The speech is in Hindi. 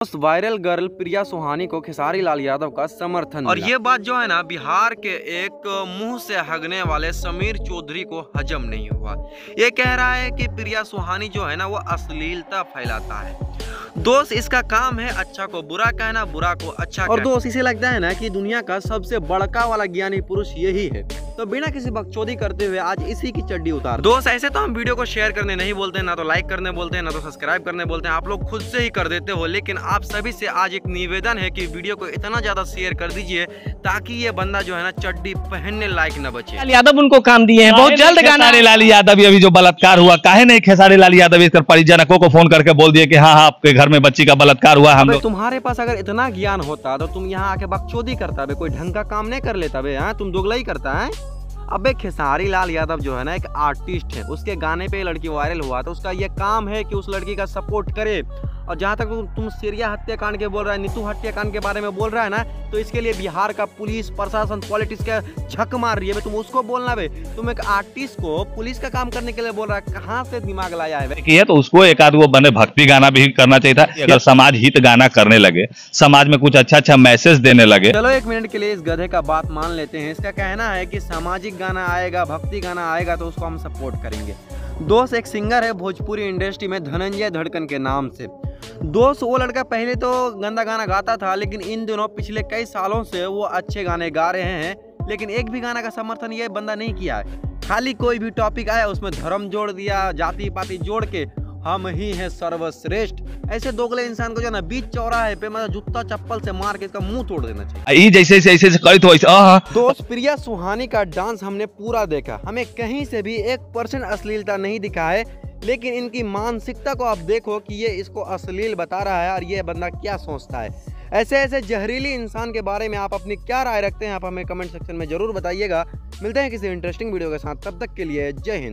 उस वायरल गर्ल प्रिया सुहानी को खेसारी लाल यादव का समर्थन और ये बात जो है ना बिहार के एक मुंह से हगने वाले समीर चौधरी को हजम नहीं हुआ। ये कह रहा है कि प्रिया सुहानी जो है ना वो अश्लीलता फैलाता है। दोस्त इसका काम है अच्छा को बुरा कहना, बुरा को अच्छा और दोस्त इसे लगता है ना कि दुनिया का सबसे बड़का वाला ज्ञानी पुरुष यही है। तो बिना किसी बकचोदी करते हुए आज इसी की चड्डी उतार दोस्त। ऐसे तो हम वीडियो को शेयर करने नहीं बोलते, ना तो लाइक करने बोलते हैं, ना तो सब्सक्राइब करने बोलते हैं। आप लोग खुद से ही कर देते हो, लेकिन आप सभी से आज एक निवेदन है कि वीडियो को इतना ज्यादा शेयर कर दीजिए ताकि ये बंदा जो है ना चड्डी पहनने लायक न बचे। यादव उनको काम दिए हैं, बहुत जल्द गाना। खेसारी लाल यादव अभी जो बलात्कार हुआ, काहे नहीं खेसारी लाल यादव इसकर परिजनकों को फोन करके बोल दिए कि हाँ आपके घर में बच्ची का बलात्कार हुआ। हम लोग तुम्हारे पास अगर इतना ज्ञान होता तो तुम यहाँ आके बकचोदी करता बे, कोई ढंग का काम नहीं कर लेता बे। तुम दोगला ही करता है। अबे खेसारी लाल यादव जो है ना एक आर्टिस्ट है, उसके गाने पे लड़की वायरल हुआ तो उसका ये काम है कि उस लड़की का सपोर्ट करे। और जहाँ तक तुम सीरिया हत्याकांड के बोल रहा है, नीतू हत्याकांड के बारे में बोल रहा है ना, तो इसके लिए बिहार का पुलिस प्रशासन पॉलिटिक्स का झक मार रही है। तुम उसको बोलना बे, तुम एक आर्टिस्ट को पुलिस का काम करने के लिए बोल रहा है, कहाँ से दिमाग लाया है कि तो उसको एक आध वो बने भक्ति गाना भी करना चाहिए था। अगर समाज हित गाना करने लगे, समाज में कुछ अच्छा अच्छा मैसेज देने लगे। चलो एक मिनट के लिए इस गधे का बात मान लेते हैं। इसका कहना है कि सामाजिक गाना आएगा, भक्ति गाना आएगा तो उसको हम सपोर्ट करेंगे। दोस्त एक सिंगर है भोजपुरी इंडस्ट्री में धनंजय धड़कन के नाम से। दोस्त वो लड़का पहले तो गंदा गाना गाता था, लेकिन इन दिनों पिछले कई सालों से वो अच्छे गाने गा रहे हैं। लेकिन एक भी गाना का समर्थन ये बंदा नहीं किया है। खाली कोई भी टॉपिक आया उसमें धर्म जोड़ दिया, जाति पाति जोड़ के हम ही हैं सर्वश्रेष्ठ। ऐसे दोगले इंसान को जो ना बीच चौराहे पे मतलब जूता चप्पल से मार के इसका मुंह तोड़ देना चाहिए। जैसे दोस्त प्रिया सुहानी का डांस हमने पूरा देखा, हमें कहीं से भी 1% अश्लीलता नहीं दिखा है। लेकिन इनकी मानसिकता को आप देखो कि ये इसको अश्लील बता रहा है और ये बंदा क्या सोचता है। ऐसे ऐसे जहरीली इंसान के बारे में आप अपनी क्या राय रखते हैं, आप हमें कमेंट सेक्शन में जरूर बताइएगा। मिलते हैं किसी इंटरेस्टिंग वीडियो के साथ, तब तक के लिए जय हिंद।